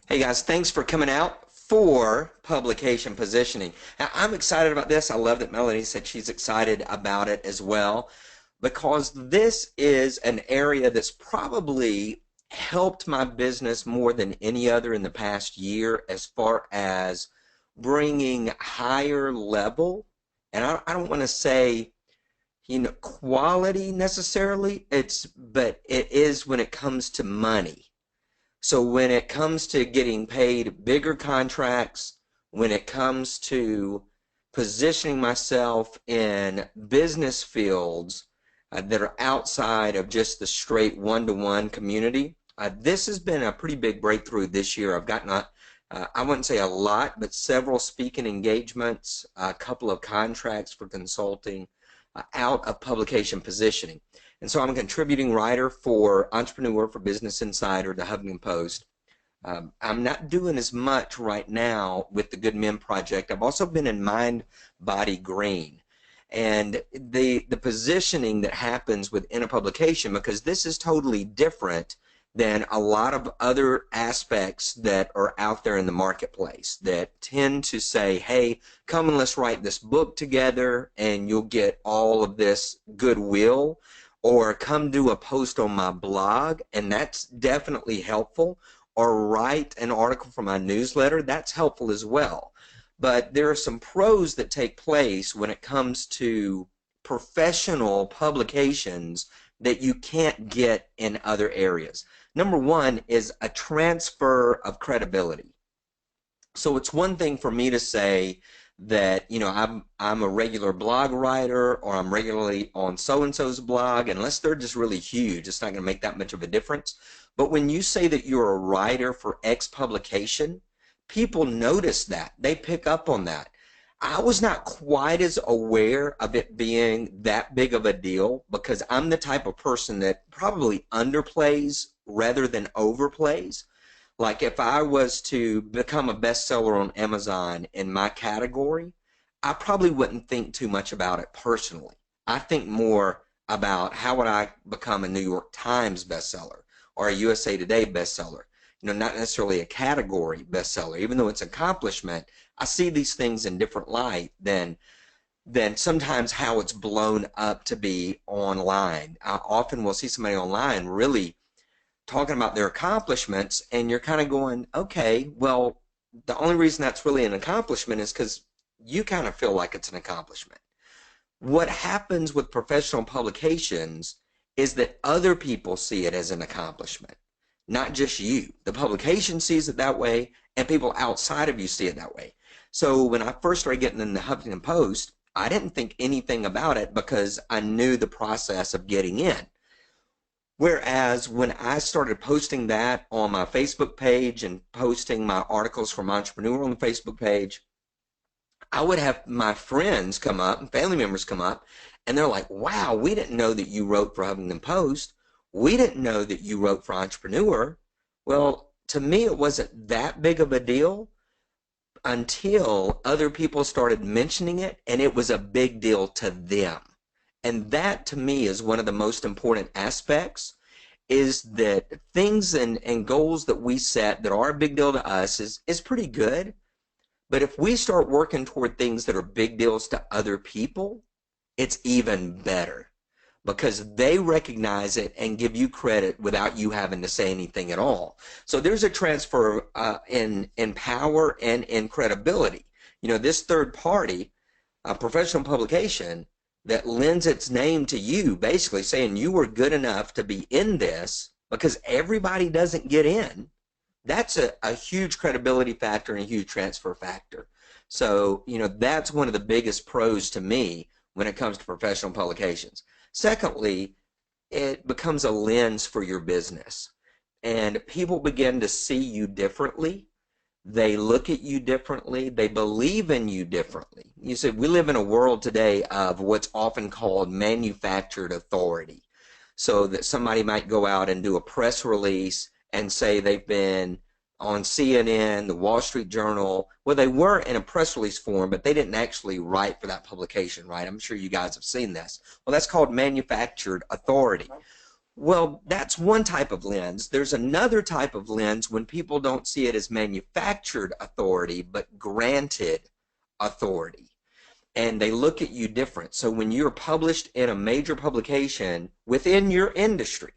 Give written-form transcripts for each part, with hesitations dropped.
Hey guys, thanks for coming out for publication positioning. Now, I'm excited about this. I love that Melanie said she's excited about it as well because this is an area that's probably helped my business more than any other in the past year as far as bringing higher level, and I don't want to say quality necessarily, but it is when it comes to money. So when it comes to getting paid bigger contracts, when it comes to positioning myself in business fields that are outside of just the straight one-to-one community, this has been a pretty big breakthrough this year. I've gotten I wouldn't say a lot, but several speaking engagements, a couple of contracts for consulting out of publication positioning. And so I'm a contributing writer for Entrepreneur, for Business Insider, the Huffington Post. I'm not doing as much right now with the Good Men Project. I've also been in Mind, Body, Green. And the positioning that happens within a publication, because this is totally different than a lot of other aspects that are out there in the marketplace that tend to say, hey, come and let's write this book together and you'll get all of this goodwill, or come do a post on my blog, and that's definitely helpful, or write an article for my newsletter, that's helpful as well. But there are some pros that take place when it comes to professional publications that you can't get in other areas. Number one is a transfer of credibility. So it's one thing for me to say that, I'm a regular blog writer, or I'm regularly on so-and-so's blog. Unless they're just really huge, it's not going to make that much of a difference. But when you say that you're a writer for X publication, people notice that. They pick up on that. I was not quite as aware of it being that big of a deal because I'm the type of person that probably underplays rather than overplays. Like if I was to become a bestseller on Amazon in my category, I probably wouldn't think too much about it personally. I think more about how would I become a New York Times bestseller or a USA Today bestseller. Not necessarily a category bestseller, even though it's an accomplishment. I see these things in different light than sometimes how it's blown up to be online. I often will see somebody online really talking about their accomplishments, and you're kind of going, okay, well, the only reason that's really an accomplishment is because you kind of feel like it's an accomplishment. What happens with professional publications is that other people see it as an accomplishment, not just you. The publication sees it that way, and people outside of you see it that way. So when I first started getting in the Huffington Post, I didn't think anything about it because I knew the process of getting in. Whereas when I started posting that on my Facebook page and posting my articles from Entrepreneur on the Facebook page, I would have my friends come up and family members come up, and they're like, wow, we didn't know that you wrote for Huffington Post. We didn't know that you wrote for Entrepreneur. Well, to me, it wasn't that big of a deal until other people started mentioning it, and it was a big deal to them. And that, to me, is one of the most important aspects, is that things and goals that we set that are a big deal to us is pretty good. But if we start working toward things that are big deals to other people, it's even better because they recognize it and give you credit without you having to say anything at all. So there's a transfer in power and in credibility. This third party, a professional publication that lends its name to you, basically saying you were good enough to be in this, because everybody doesn't get in. That's a huge credibility factor and a huge transfer factor. So, that's one of the biggest pros to me when it comes to professional publications. Secondly, it becomes a lens for your business, and people begin to see you differently. They look at you differently. They believe in you differently. You said we live in a world today of what's often called manufactured authority. So that somebody might go out and do a press release and say they've been on CNN, the Wall Street Journal. Well, they were in a press release form, but they didn't actually write for that publication, right? I'm sure you guys have seen this. Well, that's called manufactured authority. Well, that's one type of lens. There's another type of lens when people don't see it as manufactured authority, but granted authority. And they look at you different. So when you're published in a major publication within your industry,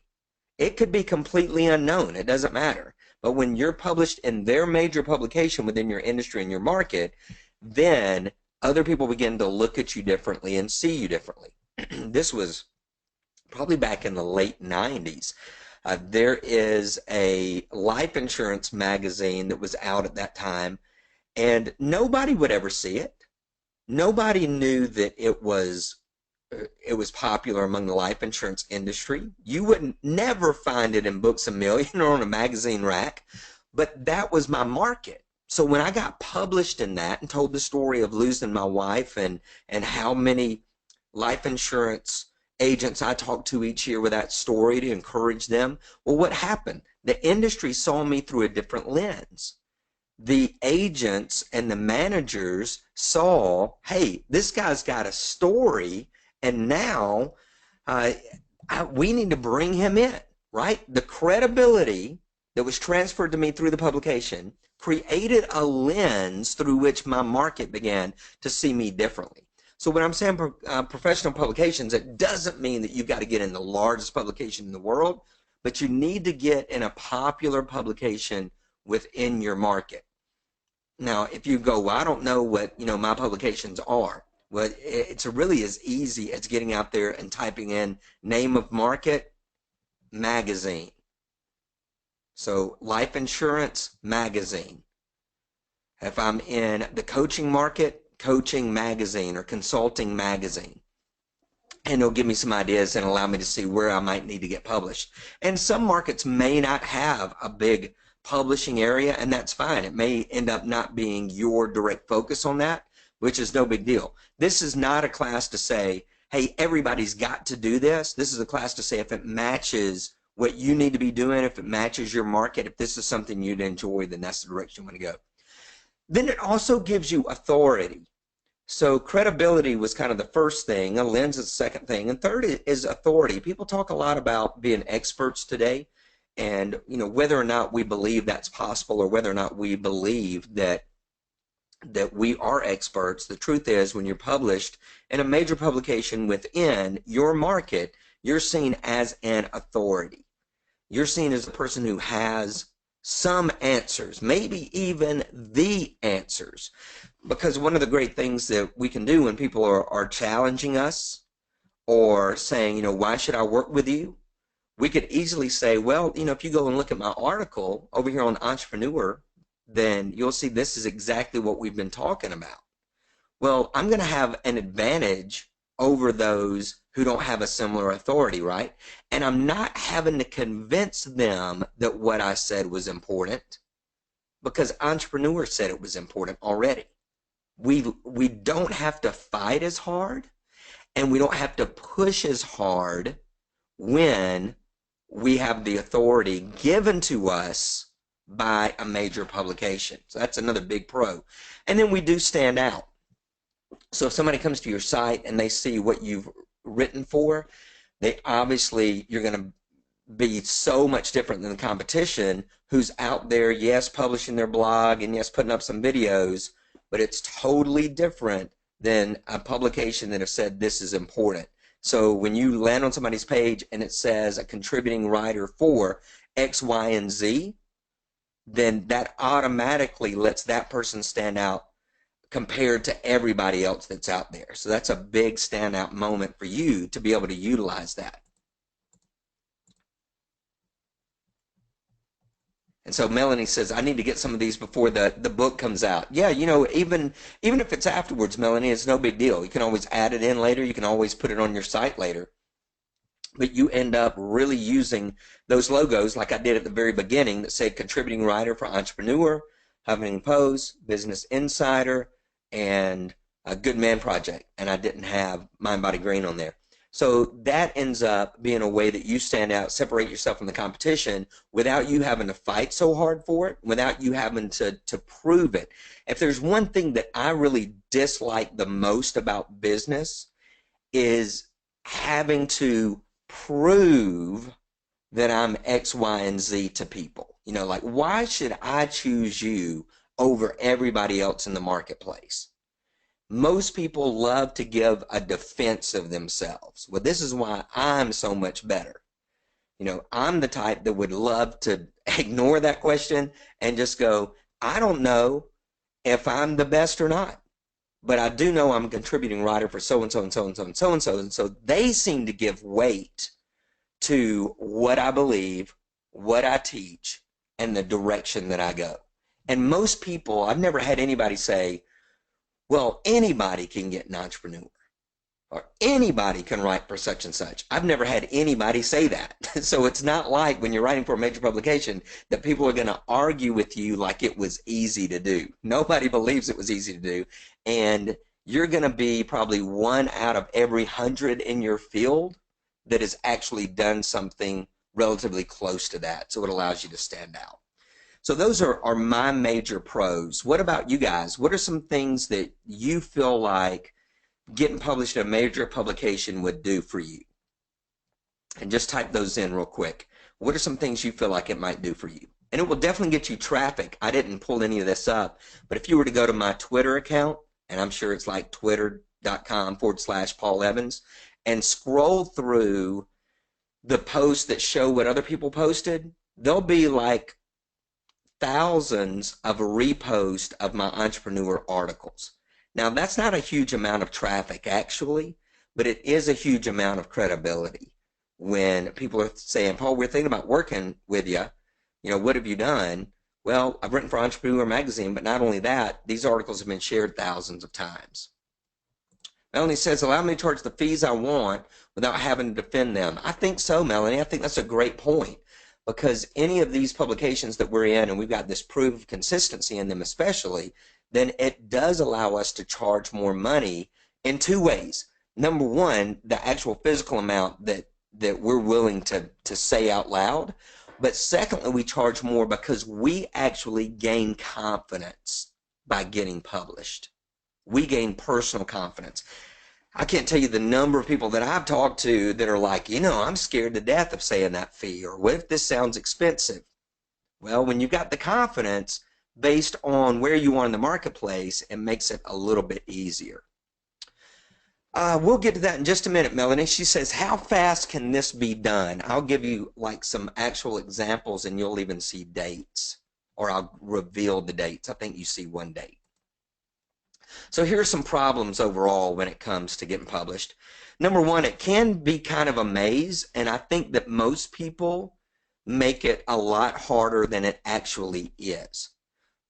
it could be completely unknown. It doesn't matter. But when you're published in their major publication within your industry and your market, then other people begin to look at you differently and see you differently. This was probably back in the late 90s. There is a life insurance magazine that was out at that time, and nobody would ever see it. Nobody knew that it was popular among the life insurance industry. You would never find it in Books a Million or on a magazine rack, but that was my market. So when I got published in that and told the story of losing my wife and how many life insurance agents I talked to each year with that story to encourage them, well, what happened? The industry saw me through a different lens. The agents and the managers saw, hey, this guy's got a story, and now we need to bring him in, right? The credibility that was transferred to me through the publication created a lens through which my market began to see me differently. So when I'm saying professional publications, it doesn't mean that you've got to get in the largest publication in the world, but you need to get in a popular publication within your market. Now, if you go, well, I don't know what my publications are. Well, it's really as easy as getting out there and typing in name of market, magazine. So life insurance magazine. If I'm in the coaching market, coaching magazine or consulting magazine. And it'll give me some ideas and allow me to see where I might need to get published. And some markets may not have a big publishing area, and that's fine. It may end up not being your direct focus on that, which is no big deal. This is not a class to say, hey, everybody's got to do this. This is a class to say if it matches what you need to be doing, if it matches your market, if this is something you'd enjoy, then that's the direction you want to go. Then it also gives you authority. So credibility was kind of the first thing, a lens is the second thing, and third is authority. People talk a lot about being experts today, and whether or not we believe that's possible or whether or not we believe that we are experts. The truth is, when you're published in a major publication within your market, you're seen as an authority. You're seen as a person who has some answers, maybe even the answers. Because one of the great things that we can do when people are challenging us or saying, why should I work with you? We could easily say, well, if you go and look at my article over here on Entrepreneur, then you'll see this is exactly what we've been talking about. Well, I'm going to have an advantage over those who don't have a similar authority, right? And I'm not having to convince them that what I said was important because Entrepreneur said it was important already. We don't have to fight as hard and we don't have to push as hard when we have the authority given to us by a major publication. So that's another big pro. And then we do stand out. So if somebody comes to your site and they see what you've written for, you're going to be so much different than the competition who's out there, yes, publishing their blog and yes, putting up some videos, but it's totally different than a publication that have said this is important. So when you land on somebody's page and it says a contributing writer for X, Y, and Z, then that automatically lets that person stand out compared to everybody else that's out there. So that's a big standout moment for you to be able to utilize that. And so Melanie says, I need to get some of these before the book comes out. Yeah, even if it's afterwards, Melanie, it's no big deal. You can always add it in later. You can always put it on your site later. But you end up really using those logos like I did at the very beginning that say contributing writer for Entrepreneur, Huffington Post, Business Insider, and a Good Man Project. And I didn't have Mind Body Green on there. So that ends up being a way that you stand out, separate yourself from the competition without you having to fight so hard for it, without you having to prove it. If there's one thing that I really dislike the most about business is having to prove that I'm X, Y, and Z to people. You know, like, why should I choose you over everybody else in the marketplace? Most people love to give a defense of themselves. Well, this is why I'm so much better. You know, I'm the type that would love to ignore that question and just go, I don't know if I'm the best or not, but I do know I'm a contributing writer for so and so and so and so and so and so. And so they seem to give weight to what I believe, what I teach, and the direction that I go. And most people, I've never had anybody say, well, anybody can get an entrepreneur, or anybody can write for such and such. I've never had anybody say that. So it's not like when you're writing for a major publication that people are going to argue with you like it was easy to do. Nobody believes it was easy to do. And you're going to be probably 1 out of every 100 in your field that has actually done something relatively close to that. So it allows you to stand out. So those are my major pros. What about you guys? What are some things that you feel like getting published in a major publication would do for you? And just type those in real quick. What are some things you feel like it might do for you? And it will definitely get you traffic. I didn't pull any of this up, but if you were to go to my Twitter account, and I'm sure it's like twitter.com/Paul Evans, and scroll through the posts that show what other people posted, there'll be like thousands of reposts of my entrepreneur articles. Now, that's not a huge amount of traffic, actually, but it is a huge amount of credibility. When people are saying, Paul, we're thinking about working with you, you know, what have you done? Well, I've written for Entrepreneur Magazine, but not only that, these articles have been shared thousands of times. Melanie says, allow me to charge the fees I want without having to defend them. I think so, Melanie. I think that's a great point, because any of these publications that we're in, and we've got this proof of consistency in them especially, then it does allow us to charge more money in 2 ways. Number one, the actual physical amount that we're willing to say out loud. But secondly, we charge more because we actually gain confidence by getting published. We gain personal confidence. I can't tell you the number of people that I've talked to that are like, you know, I'm scared to death of saying that fee, or what if this sounds expensive? Well, when you've got the confidence based on where you are in the marketplace, it makes it a little bit easier. We'll get to that in just a minute, Melanie. She says, how fast can this be done? I'll give you like some actual examples, and you'll even see dates, or I'll reveal the dates. I think you see one date. So here's some problems overall when it comes to getting published. Number one, it can be kind of a maze, and I think that most people make it a lot harder than it actually is.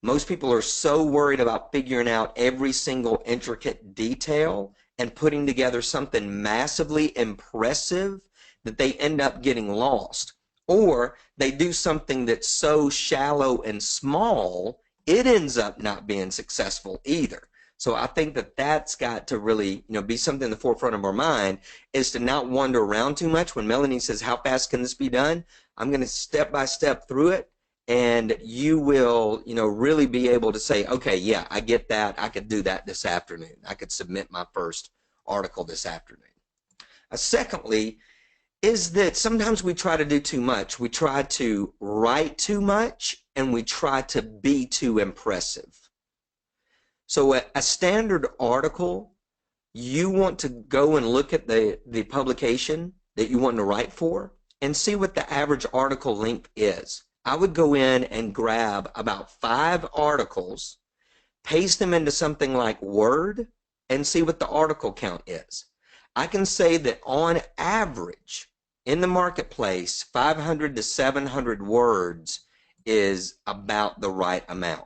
Most people are so worried about figuring out every single intricate detail and putting together something massively impressive that they end up getting lost. Or they do something that's so shallow and small, it ends up not being successful either. So I think that that's got to really, be something in the forefront of our mind, is to not wander around too much. When Melanie says, how fast can this be done? I'm going to step by step through it, and you will, really be able to say, okay, yeah, I get that. I could do that this afternoon. I could submit my first article this afternoon. Secondly, is that sometimes we try to do too much. We try to write too much, and we try to be too impressive. So a standard article, you want to go and look at the publication that you want to write for and see what the average article length is. I would go in and grab about 5 articles, paste them into something like Word, and see what the article count is. I can say that on average in the marketplace, 500 to 700 words is about the right amount.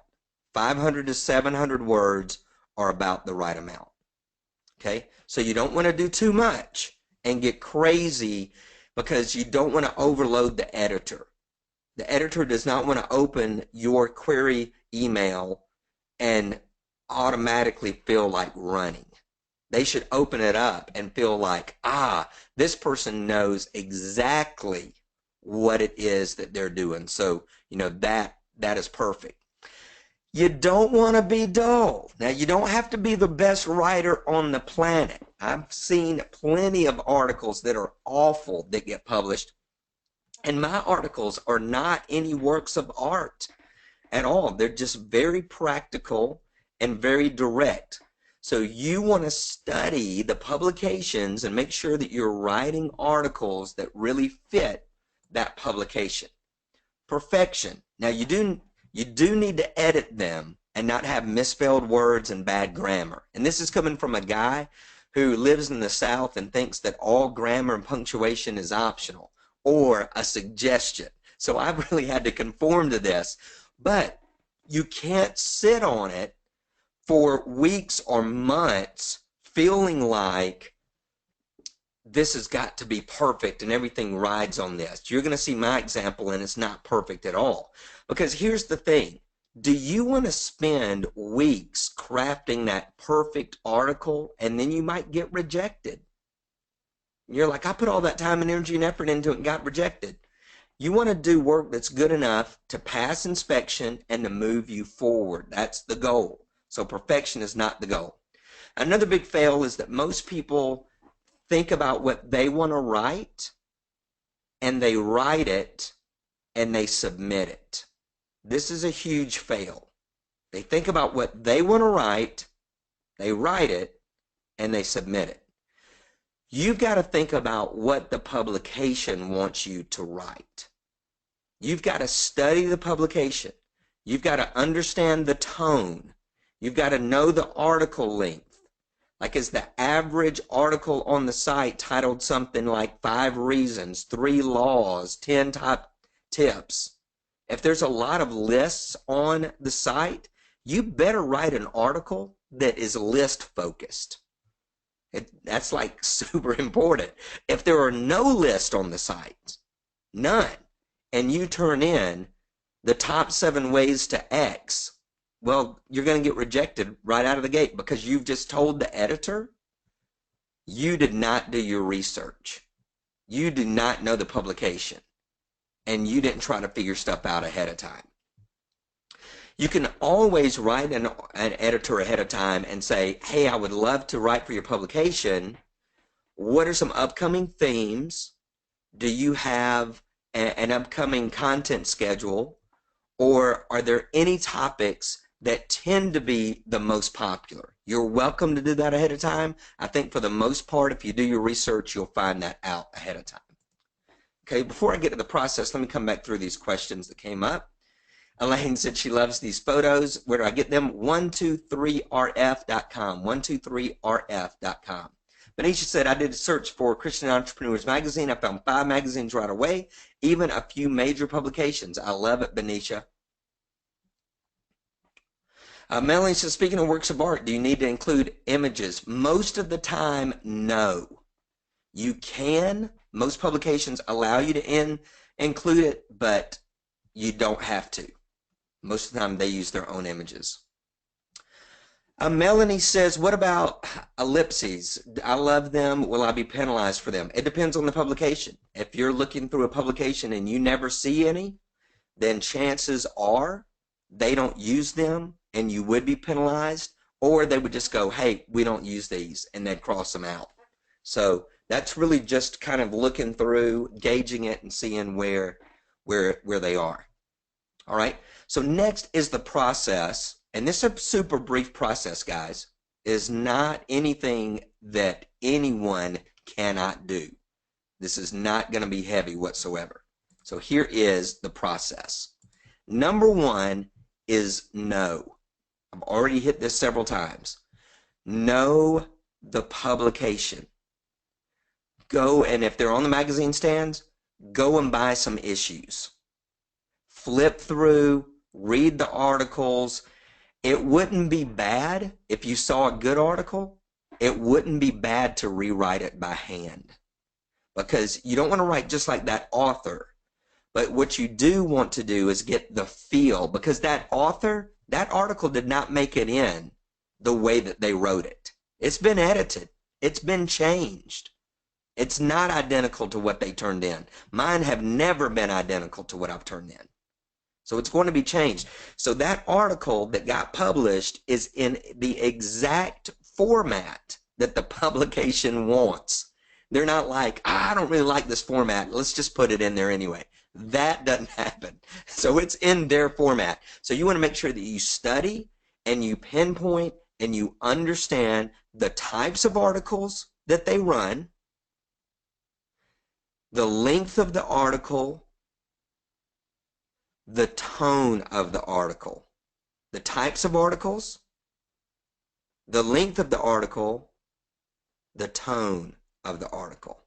500 to 700 words are about the right amount. Okay, so you don't want to do too much and get crazy, because you don't want to overload the editor. The editor does not want to open your query email and automatically feel like running. They should open it up and feel like, this person knows exactly what it is that they're doing. So, that is perfect. You don't want to be dull. Now, you don't have to be the best writer on the planet. I've seen plenty of articles that are awful that get published, And my articles are not any works of art at all. They're just very practical and very direct. So you want to study the publications and make sure that you're writing articles that really fit that publication. Perfection. Now you do need to edit them and not have misspelled words and bad grammar. And this is coming from a guy who lives in the South and thinks that all grammar and punctuation is optional or a suggestion. So I've really had to conform to this. But you can't sit on it for weeks or months feeling like this has got to be perfect and everything rides on this. You're going to see my example and it's not perfect at all. Because here's the thing. Do you want to spend weeks crafting that perfect article and then you might get rejected? You're like, I put all that time and energy and effort into it and got rejected. You want to do work that's good enough to pass inspection and to move you forward. That's the goal. So perfection is not the goal. Another big fail is that most people think about what they want to write and they write it and they submit it. This is a huge fail. They think about what they want to write, they write it, and they submit it. You've got to think about what the publication wants you to write. You've got to study the publication. You've got to understand the tone. You've got to know the article length. Like, is the average article on the site titled something like 5 reasons, 3 laws, 10 top tips? If there's a lot of lists on the site, you better write an article that is list focused. That's like super important. If there are no lists on the site, none, and you turn in the top 7 ways to X, well, you're going to get rejected right out of the gate because you've just told the editor you did not do your research. You do not know the publication. And you didn't try to figure stuff out ahead of time. You can always write an editor ahead of time and say, hey, I would love to write for your publication. What are some upcoming themes? Do you have an upcoming content schedule? Or are there any topics that tend to be the most popular? You're welcome to do that ahead of time. I think for the most part, if you do your research, you'll find that out ahead of time. Okay, before I get to the process, let me come back through these questions that came up. Elaine said she loves these photos. Where do I get them? 123rf.com, 123rf.com. Benicia said, I did a search for Christian Entrepreneurs Magazine. I found 5 magazines right away, even a few major publications. I love it, Benicia. Melanie says, speaking of works of art, do you need to include images? Most of the time, no. You can. Most publications allow you to include it, but you don't have to. Most of the time, they use their own images. Melanie says, what about ellipses? I love them. Will I be penalized for them? It depends on the publication. If you're looking through a publication and you never see any, then chances are they don't use them and you would be penalized, or they would just go, hey, we don't use these, and they'd cross them out. So that's really just kind of looking through, gauging it, and seeing where they are. All right, so next is the process, and this is a super brief process, guys. It is not anything that anyone cannot do. This is not going to be heavy whatsoever. So here is the process. Number 1 is know. I've already hit this several times. Know the publication. Go, and if they're on the magazine stands, go and buy some issues. Flip through, read the articles. It wouldn't be bad if you saw a good article. It wouldn't be bad to rewrite it by hand, because you don't want to write just like that author. But what you do want to do is get the feel, because that author, that article did not make it in the way that they wrote it. It's been edited. It's been changed. It's not identical to what they turned in. Mine have never been identical to what I've turned in. So it's going to be changed. So that article that got published is in the exact format that the publication wants. They're not like, I don't really like this format. Let's just put it in there anyway. That doesn't happen. So it's in their format. So you want to make sure that you study and you pinpoint and you understand the types of articles that they run, the length of the article, the tone of the article, the types of articles, the length of the article, the tone of the article.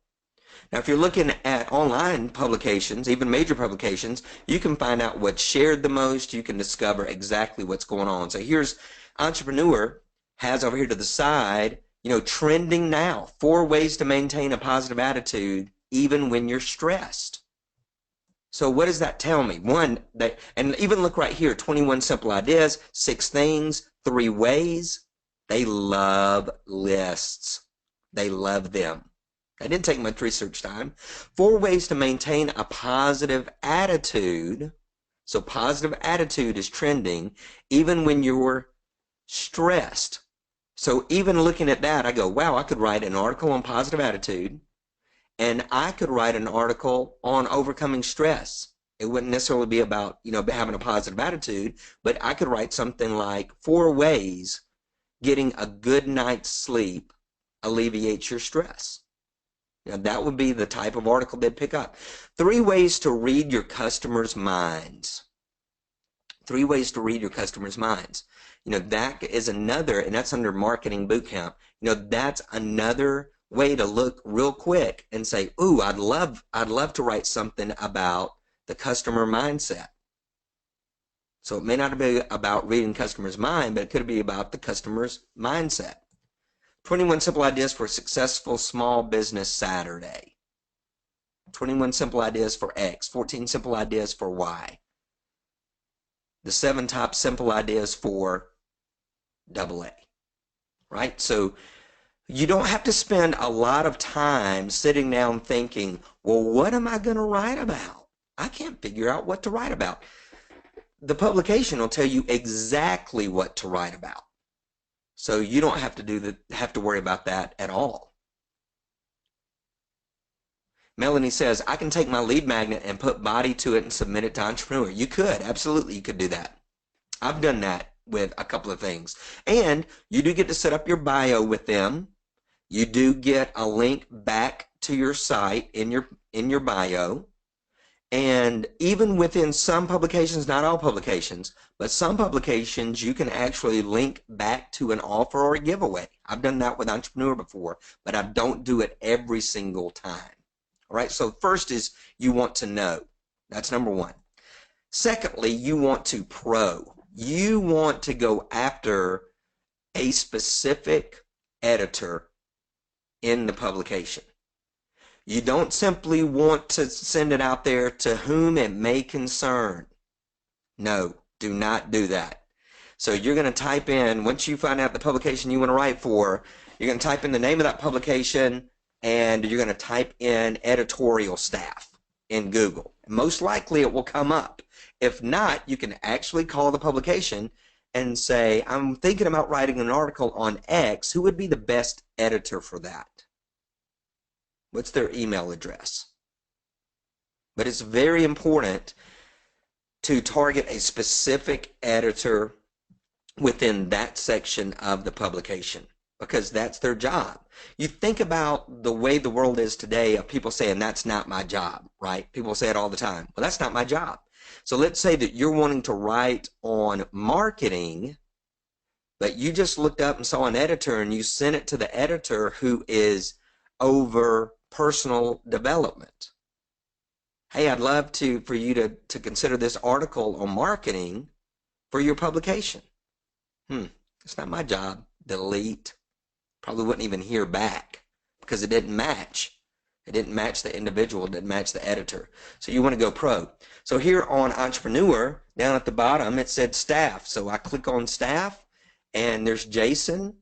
Now, if you're looking at online publications, even major publications, you can find out what's shared the most. You can discover exactly what's going on. So here's Entrepreneur has over here to the side, trending now, 4 ways to maintain a positive attitude even when you're stressed. So what does that tell me? One, and even look right here, 21 simple ideas, 6 things, 3 ways. They love lists. They love them. I didn't take much research time. 4 ways to maintain a positive attitude. So positive attitude is trending even when you're stressed. So even looking at that, I go, wow, I could write an article on positive attitude, and I could write an article on overcoming stress. It wouldn't necessarily be about, having a positive attitude, but I could write something like 4 ways getting a good night's sleep alleviates your stress. Now, that would be the type of article they'd pick up. 3 ways to read your customers' minds. 3 ways to read your customers' minds. That is another, and that's under Marketing Bootcamp. That's another way to look real quick and say, ooh, I'd love to write something about the customer mindset. So it may not be about reading customers' mind, but it could be about the customer's mindset. 21 simple ideas for a successful small business Saturday. 21 simple ideas for X. 14 simple ideas for Y. The 7 top simple ideas for AA. Right? So you don't have to spend a lot of time sitting down thinking, well, what am I going to write about? I can't figure out what to write about. The publication will tell you exactly what to write about. So you don't have to worry about that at all. Melanie says, I can take my lead magnet and put body to it and submit it to Entrepreneur. You could, absolutely, you could do that. I've done that with a couple of things. And you do get to set up your bio with them. You do get a link back to your site in your bio. And even within some publications, not all publications, but some publications, you can actually link back to an offer or a giveaway. I've done that with Entrepreneur before, but I don't do it every single time. All right, so first is you want to know. That's number 1. Secondly, you want to pro. You want to go after a specific editor in the publication. You don't simply want to send it out there to whom it may concern. No, do not do that. So you're going to type in, once you find out the publication you want to write for, you're going to type in the name of that publication, and you're going to type in editorial staff in Google. Most likely it will come up. If not, you can actually call the publication and say, I'm thinking about writing an article on X. Who would be the best editor for that? What's their email address? But it's very important to target a specific editor within that section of the publication, because that's their job. You think about the way the world is today of people saying, that's not my job, right? People say it all the time. Well, that's not my job. So let's say that you're wanting to write on marketing, but you just looked up and saw an editor and you sent it to the editor who is over personal development. Hey, I'd love for you to consider this article on marketing for your publication. It's not my job. Delete. Probably wouldn't even hear back because it didn't match. It didn't match the individual. It didn't match the editor. So you want to go pro. So here on Entrepreneur, down at the bottom, it said staff. So I click on staff, and there's Jason.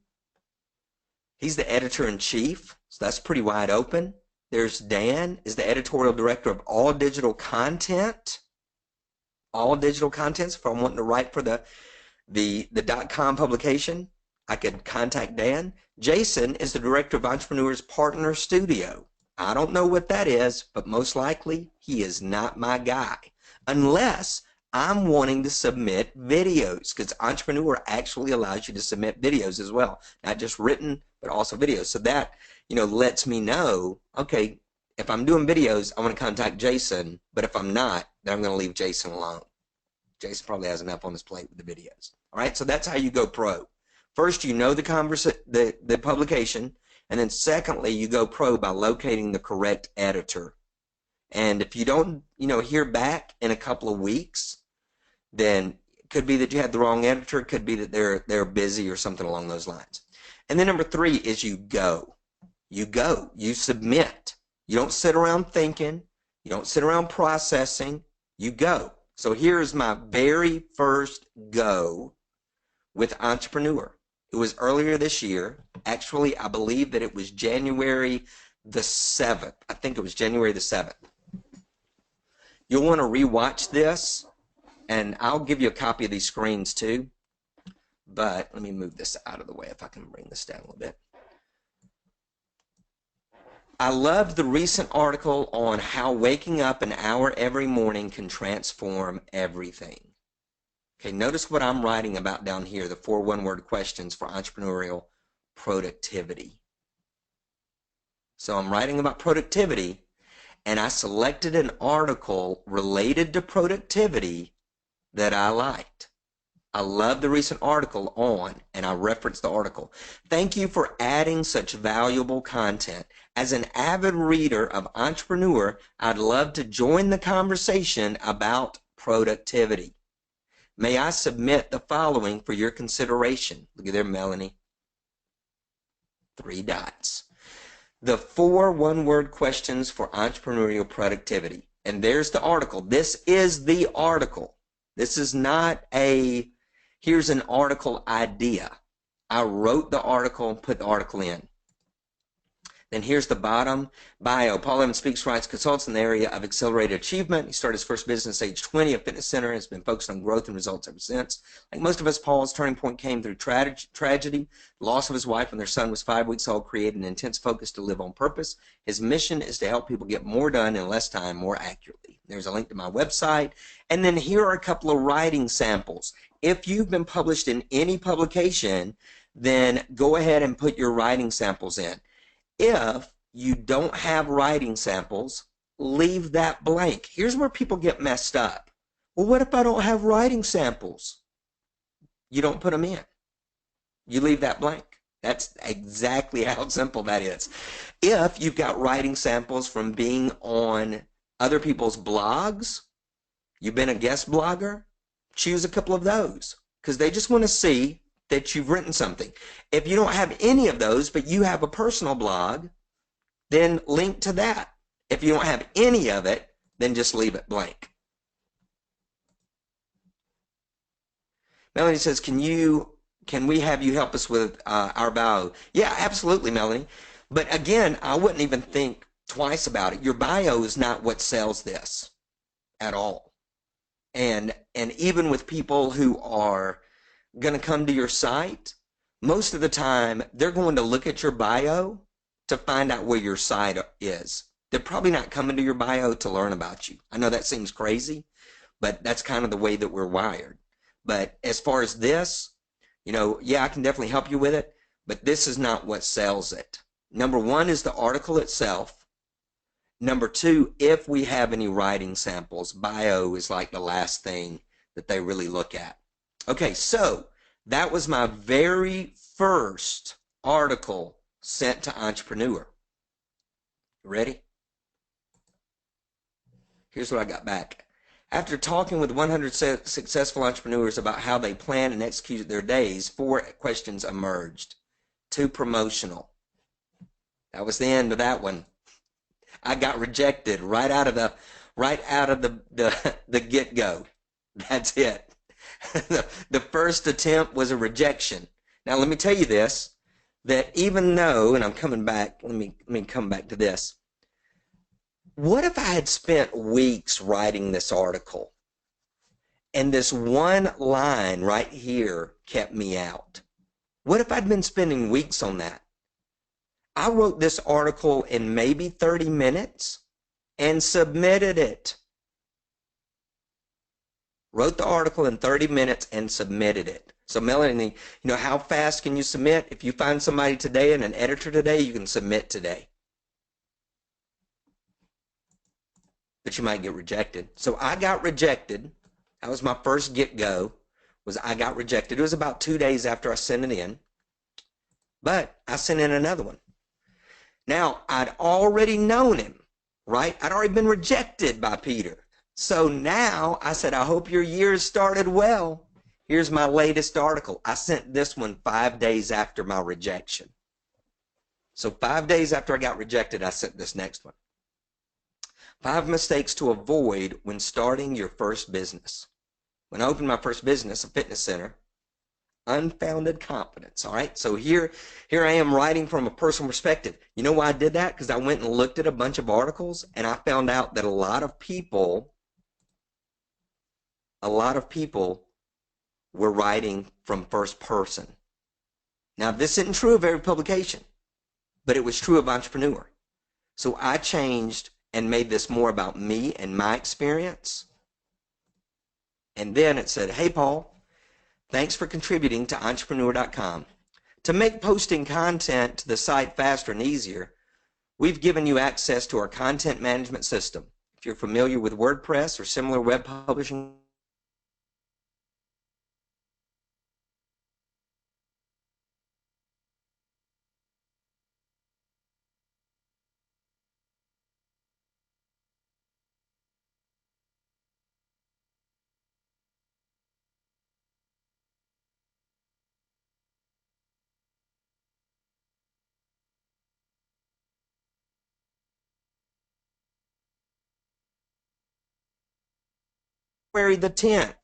He's the editor-in-chief, so that's pretty wide open. There's Dan, is the editorial director of all digital content. All digital content. So if I'm wanting to write for the .com publication, I could contact Dan. Jason is the director of Entrepreneur's Partner Studio. I don't know what that is, but most likely he is not my guy. Unless I'm wanting to submit videos, because Entrepreneur actually allows you to submit videos as well, not just written, but also videos. So that, lets me know, okay, if I'm doing videos, I want to contact Jason, but if I'm not, then I'm going to leave Jason alone. Jason probably has enough on his plate with the videos. All right, so that's how you go pro. First, the publication, and then secondly, you go pro by locating the correct editor. And if you don't, hear back in a couple of weeks, then it could be that you had the wrong editor. It could be that they're busy or something along those lines. And then number 3 is you go. You go. You submit. You don't sit around thinking. You don't sit around processing. You go. So here's my very first go with Entrepreneur. It was earlier this year. Actually, I believe that it was January the 7th. I think it was January the 7th. You'll want to rewatch this, and I'll give you a copy of these screens too. But let me move this out of the way if I can bring this down a little bit. I loved the recent article on how waking up an hour every morning can transform everything. Okay, notice what I'm writing about down here, the 4 one-word questions for entrepreneurial productivity. So I'm writing about productivity, and I selected an article related to productivity that I liked. I love the recent article on, and I referenced the article. Thank you for adding such valuable content. As an avid reader of Entrepreneur, I'd love to join the conversation about productivity. May I submit the following for your consideration? Look at there, Melanie. 3 dots. The 4 one-word questions for entrepreneurial productivity. And there's the article. This is the article. This is not here's an article idea. I wrote the article and put the article in. Then here's the bottom bio. Paul Evans speaks, writes, consults in the area of accelerated achievement. He started his first business at age 20, a fitness center, and has been focused on growth and results ever since. Like most of us, Paul's turning point came through tragedy. The loss of his wife when their son was 5 weeks old created an intense focus to live on purpose. His mission is to help people get more done in less time, more accurately. There's a link to my website. And then here are a couple of writing samples. If you've been published in any publication, then go ahead and put your writing samples in. If you don't have writing samples, leave that blank. Here's where people get messed up. Well, what if I don't have writing samples? You don't put them in. You leave that blank. That's exactly how simple that is. If you've got writing samples from being on other people's blogs, you've been a guest blogger, choose a couple of those because they just want to see that you've written something. If you don't have any of those, but you have a personal blog, then link to that. If you don't have any of it, then just leave it blank. Melanie says, can we have you help us with our bio? Yeah, absolutely, Melanie. But again, I wouldn't even think twice about it. Your bio is not what sells this at all. And even with people who are going to come to your site, most of the time they're going to look at your bio to find out where your site is. They're probably not coming to your bio to learn about you. I know that seems crazy, but that's kind of the way that we're wired. But as far as this, yeah, I can definitely help you with it, but this is not what sells it. Number 1 is the article itself. Number 2, if we have any writing samples, bio is like the last thing that they really look at. Okay, so that was my very first article sent to Entrepreneur. Ready? Here's what I got back. After talking with 100 successful entrepreneurs about how they plan and execute their days, 4 questions emerged. 2 promotional. That was the end of that one. I got rejected right out of the get-go. That's it. The first attempt was a rejection. Now let me tell you this, that even though, and I'm coming back, let me come back to this. What if I had spent weeks writing this article and this one line right here kept me out? What if I'd been spending weeks on that? I wrote this article in maybe 30 minutes and submitted it. Wrote the article in 30 minutes and submitted it. So Melanie, you know, how fast can you submit? If you find somebody today and an editor today, you can submit today. But you might get rejected. So I got rejected. That was my first get-go, was I got rejected. It was about 2 days after I sent it in. But I sent in another one. Now, I'd already known him, right? I'd already been rejected by Peter. So now I said, I hope your year started well. Here's my latest article. I sent this one 5 days after my rejection. So 5 days after I got rejected, I sent this next one. 5 mistakes to avoid when starting your first business. When I opened my first business, a fitness center, unfounded confidence. All right, so here I am writing from a personal perspective. You know why I did that? Because I went and looked at a bunch of articles, and I found out that a lot of people were writing from first person. Now, this isn't true of every publication, but it was true of Entrepreneur. So I changed and made this more about me and my experience. And then it said, hey, Paul, thanks for contributing to Entrepreneur.com. To make posting content to the site faster and easier, we've given you access to our content management system. If you're familiar with WordPress or similar web publishing, January the 10th.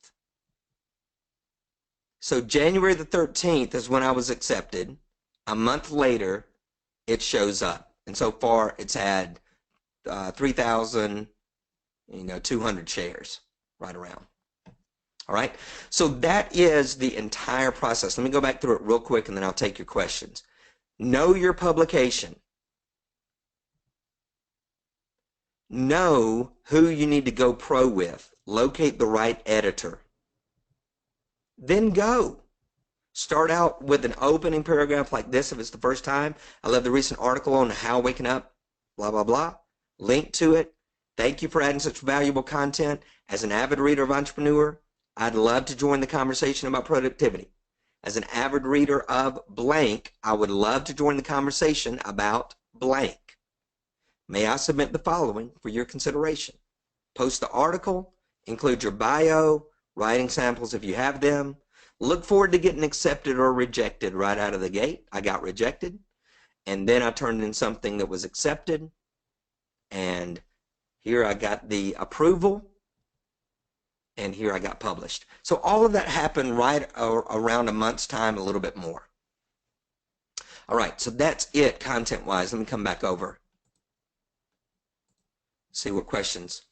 So January the 13th is when I was accepted. A month later, it shows up. And so far, it's had 3,200 shares, right around. All right. So that is the entire process. Let me go back through it real quick, and then I'll take your questions. Know your publication. Know who you need to go pro with. Locate the right editor. Then go. Start out with an opening paragraph like this if it's the first time. I love the recent article on how waking up, blah, blah, blah. Link to it. Thank you for adding such valuable content. As an avid reader of Entrepreneur, I'd love to join the conversation about productivity. As an avid reader of blank, I would love to join the conversation about blank. May I submit the following for your consideration? Post the article, include your bio, writing samples if you have them. Look forward to getting accepted or rejected right out of the gate. I got rejected, and then I turned in something that was accepted, and here I got the approval, and here I got published. So all of that happened right around a month's time, a little bit more. All right, so that's it content-wise. Let me come back over. See what questions.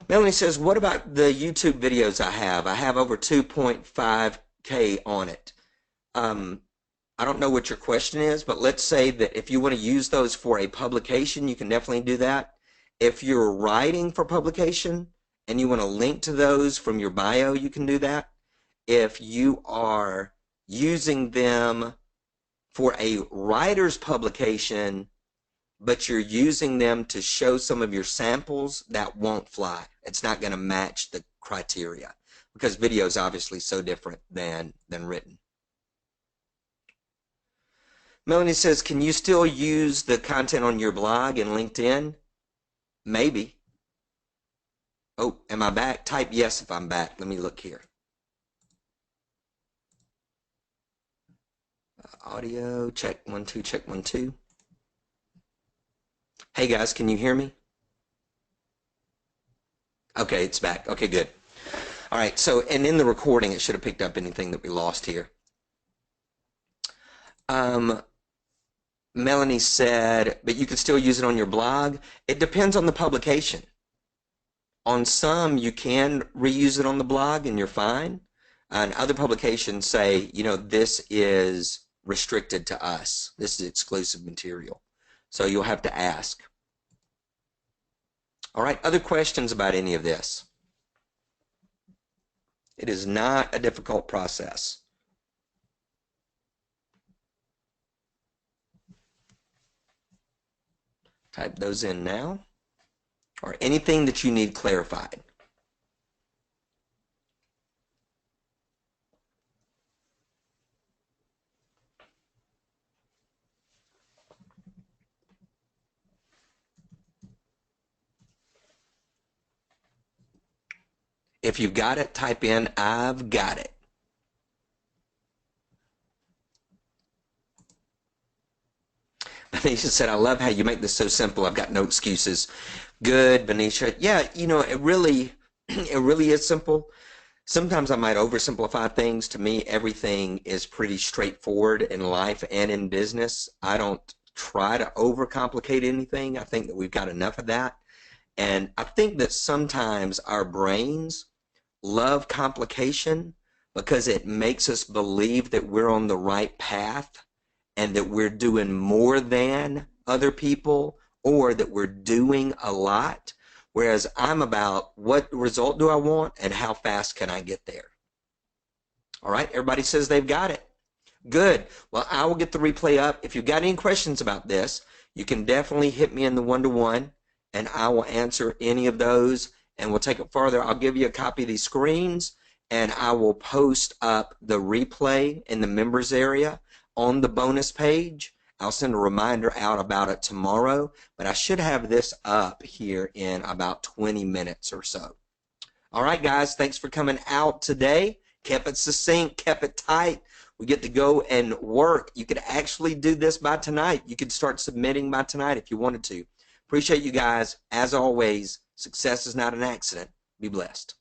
Melanie says, what about the YouTube videos I have? I have over 2.5K on it. I don't know what your question is, but let's say that if you want to use those for a publication, you can definitely do that. If you're writing for publication and you want to link to those from your bio, you can do that. If you are using them for a writer's publication, but you're using them to show some of your samples, that won't fly. It's not going to match the criteria because video is obviously so different than written. Melanie says, can you still use the content on your blog and LinkedIn? Maybe. Oh, am I back? Type yes if I'm back. Let me look here. Audio, check 1, 2, check 1, 2. Hey guys, can you hear me? Okay, it's back. Okay, good. All right, so, and in the recording, it should have picked up anything that we lost here. Melanie said, but you can still use it on your blog. It depends on the publication. On some, you can reuse it on the blog and you're fine. And other publications say, you know, this is restricted to us. This is exclusive material. So you'll have to ask. All right, other questions about any of this? It is not a difficult process. Type those in now, or anything that you need clarified. If you've got it, type in, I've got it. Benicia said, I love how you make this so simple. I've got no excuses. Good, Benicia. Yeah, you know, it really is simple. Sometimes I might oversimplify things. To me, everything is pretty straightforward in life and in business. I don't try to overcomplicate anything. I think that we've got enough of that. And I think that sometimes our brains love complication because it makes us believe that we're on the right path and that we're doing more than other people, or that we're doing a lot. Whereas I'm about what result do I want and how fast can I get there. All right, everybody says they've got it. Good. Well, I will get the replay up. If you've got any questions about this, you can definitely hit me in the one-to-one, and I will answer any of those, and we'll take it further. I'll give you a copy of these screens, and I will post up the replay in the members area on the bonus page. I'll send a reminder out about it tomorrow, but I should have this up here in about 20 minutes or so. All right, guys, thanks for coming out today. Kept it succinct, kept it tight. We get to go and work. You could actually do this by tonight. You could start submitting by tonight if you wanted to. Appreciate you guys. As always, success is not an accident. Be blessed.